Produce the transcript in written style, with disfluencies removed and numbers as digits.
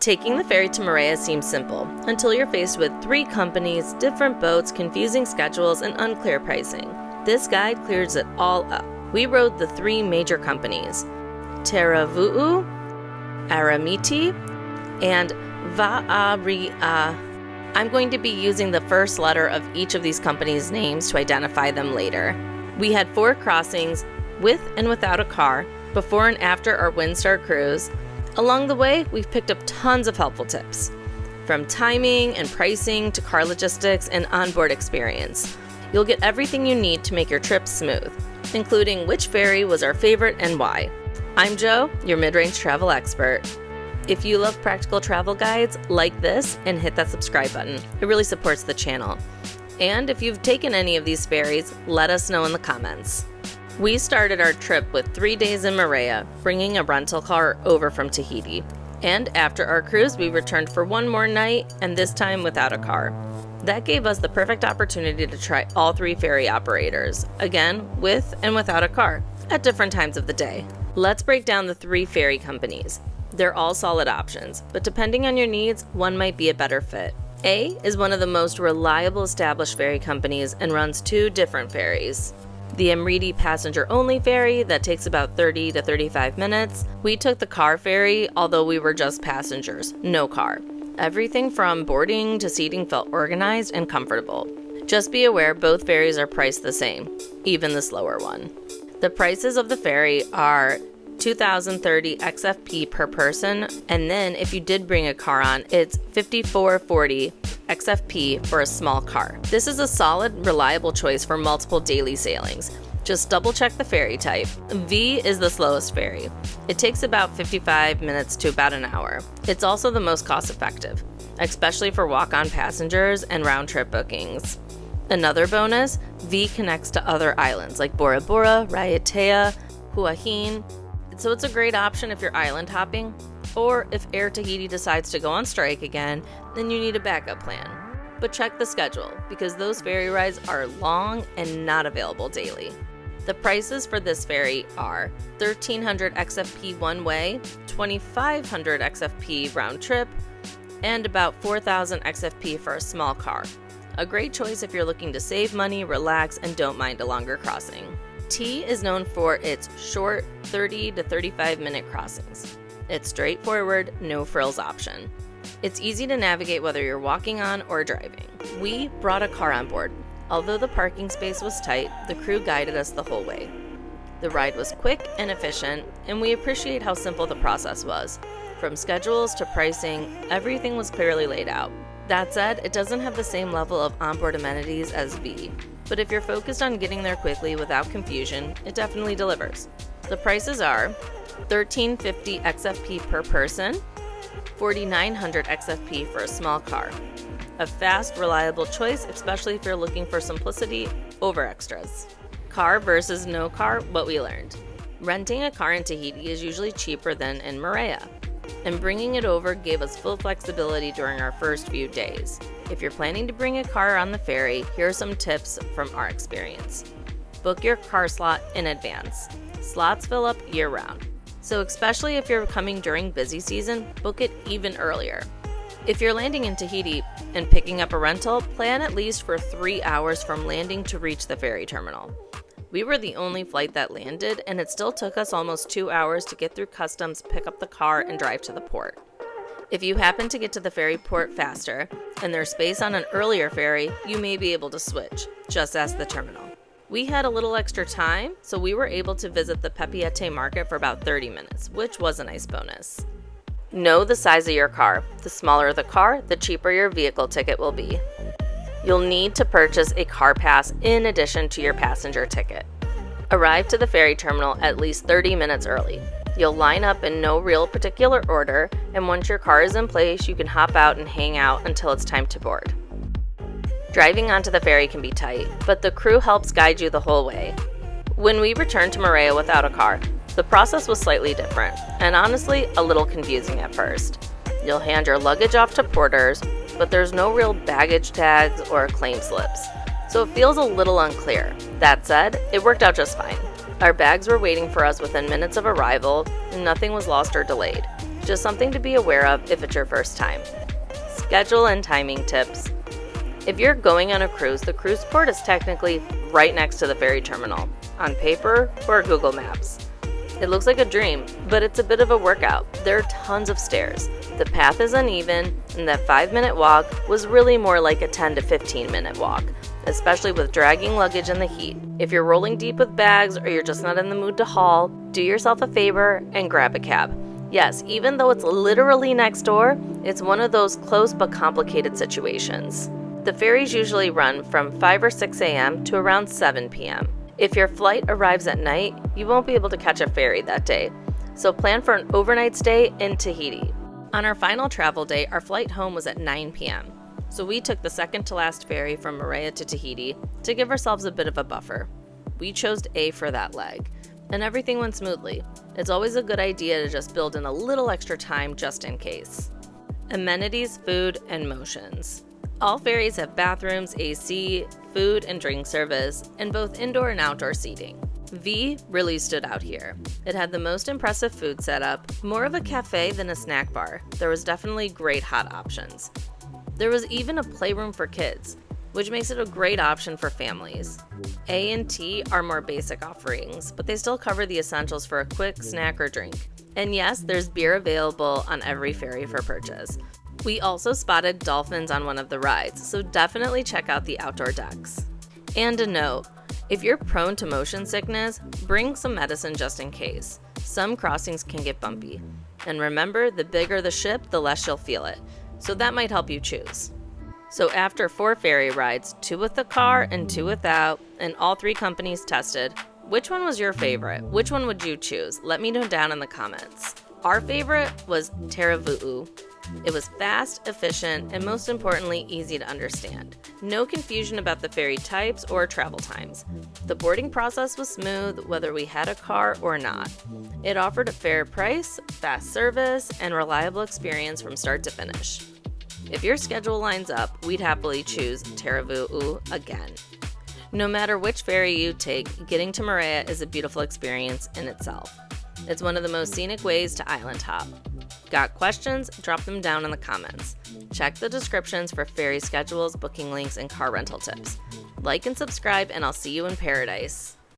Taking the ferry to Moorea seems simple, until you're faced with 3 companies, different boats, confusing schedules, and unclear pricing. This guide clears it all up. We rode the 3 major companies, Terevau, Aremiti, and Vaearai. I'm going to be using the first letter of each of these companies' names to identify them later. We had 4 crossings, with and without a car, before and after our Windstar cruise. Along the way, we've picked up tons of helpful tips, from timing and pricing to car logistics and onboard experience. You'll get everything you need to make your trip smooth, including which ferry was our favorite and why. I'm Jo, your mid-range travel expert. If you love practical travel guides, like this and hit that subscribe button. It really supports the channel. And if you've taken any of these ferries, let us know in the comments. We started our trip with 3 days in Moorea, bringing a rental car over from Tahiti. And after our cruise, we returned for 1 more night, and this time without a car. That gave us the perfect opportunity to try all 3 ferry operators, again, with and without a car, at different times of the day. Let's break down the 3 ferry companies. They're all solid options, but depending on your needs, one might be a better fit. A is one of the most reliable established ferry companies and runs 2 different ferries. The Aremiti passenger-only ferry that takes about 30 to 35 minutes. We took the car ferry, although we were just passengers, no car. Everything from boarding to seating felt organized and comfortable. Just be aware both ferries are priced the same, even the slower one. The prices of the ferry are $2,030 XFP per person, and then if you did bring a car on, it's $54.40 XFP for a small car. This is a solid, reliable choice for multiple daily sailings. Just double check the ferry type. V is the slowest ferry. It takes about 55 minutes to about an hour. It's also the most cost effective, especially for walk-on passengers and round-trip bookings. Another bonus, V connects to other islands like Bora Bora, Raiatea, Huahin, so it's a great option if you're island hopping, or if Air Tahiti decides to go on strike again, then you need a backup plan. But check the schedule, because those ferry rides are long and not available daily. The prices for this ferry are $1,300 XFP one way, $2,500 XFP round trip, and about $4,000 XFP for a small car. A great choice if you're looking to save money, relax, and don't mind a longer crossing. T is known for its short 30 to 35 minute crossings. It's straightforward, no frills option. It's easy to navigate whether you're walking on or driving. We brought a car on board. Although the parking space was tight, the crew guided us the whole way. The ride was quick and efficient, and we appreciate how simple the process was. From schedules to pricing, everything was clearly laid out. That said, it doesn't have the same level of onboard amenities as V. But if you're focused on getting there quickly without confusion, it definitely delivers. The prices are $1,350 XFP per person, $4,900 XFP for a small car. A fast, reliable choice, especially if you're looking for simplicity over extras. Car versus no car, what we learned. Renting a car in Tahiti is usually cheaper than in Moorea, and bringing it over gave us full flexibility during our first few days. If you're planning to bring a car on the ferry, here are some tips from our experience. Book your car slot in advance. Slots fill up year-round, so especially if you're coming during busy season, book it even earlier. If you're landing in Tahiti and picking up a rental, plan at least for 3 hours from landing to reach the ferry terminal. We were the only flight that landed, and it still took us almost 2 hours to get through customs, pick up the car, and drive to the port. If you happen to get to the ferry port faster, and there's space on an earlier ferry, you may be able to switch. Just ask the terminal. We had a little extra time, so we were able to visit the Papeete market for about 30 minutes, which was a nice bonus. Know the size of your car. The smaller the car, the cheaper your vehicle ticket will be. You'll need to purchase a car pass in addition to your passenger ticket. Arrive to the ferry terminal at least 30 minutes early. You'll line up in no real particular order, and once your car is in place, you can hop out and hang out until it's time to board. Driving onto the ferry can be tight, but the crew helps guide you the whole way. When we returned to Moorea without a car, the process was slightly different, and honestly, a little confusing at first. You'll hand your luggage off to porters, but there's no real baggage tags or claim slips, so it feels a little unclear. That said, it worked out just fine. Our bags were waiting for us within minutes of arrival, and nothing was lost or delayed. Just something to be aware of if it's your first time. Schedule and timing tips. If you're going on a cruise, the cruise port is technically right next to the ferry terminal, on paper or Google Maps. It looks like a dream, but it's a bit of a workout. There are tons of stairs. The path is uneven, and that 5-minute walk was really more like a 10 to 15-minute walk, especially with dragging luggage in the heat. If you're rolling deep with bags or you're just not in the mood to haul, do yourself a favor and grab a cab. Yes, even though it's literally next door, it's one of those close but complicated situations. The ferries usually run from 5 or 6 a.m. to around 7 p.m. If your flight arrives at night, you won't be able to catch a ferry that day, so plan for an overnight stay in Tahiti. On our final travel day, our flight home was at 9 p.m., so we took the second to last ferry from Moorea to Tahiti to give ourselves a bit of a buffer. We chose A for that leg, and everything went smoothly. It's always a good idea to just build in a little extra time just in case. Amenities, food, and motions. All ferries have bathrooms, AC, food and drink service, and both indoor and outdoor seating. V really stood out here. It had the most impressive food setup, more of a cafe than a snack bar. There was definitely great hot options. There was even a playroom for kids, which makes it a great option for families. A and T are more basic offerings, but they still cover the essentials for a quick snack or drink. And yes, there's beer available on every ferry for purchase. We also spotted dolphins on one of the rides, so definitely check out the outdoor decks. And a note, if you're prone to motion sickness, bring some medicine just in case. Some crossings can get bumpy. And remember, the bigger the ship, the less you'll feel it. So that might help you choose. So after 4 ferry rides, 2 with the car and 2 without, and all 3 companies tested, which one was your favorite? Which one would you choose? Let me know down in the comments. Our favorite was Terevau. It was fast, efficient, and most importantly, easy to understand. No confusion about the ferry types or travel times. The boarding process was smooth, whether we had a car or not. It offered a fair price, fast service, and reliable experience from start to finish. If your schedule lines up, we'd happily choose Terevau again. No matter which ferry you take, getting to Moorea is a beautiful experience in itself. It's one of the most scenic ways to island hop. Got questions? Drop them down in the comments. Check the descriptions for ferry schedules, booking links, and car rental tips. Like and subscribe, and I'll see you in paradise.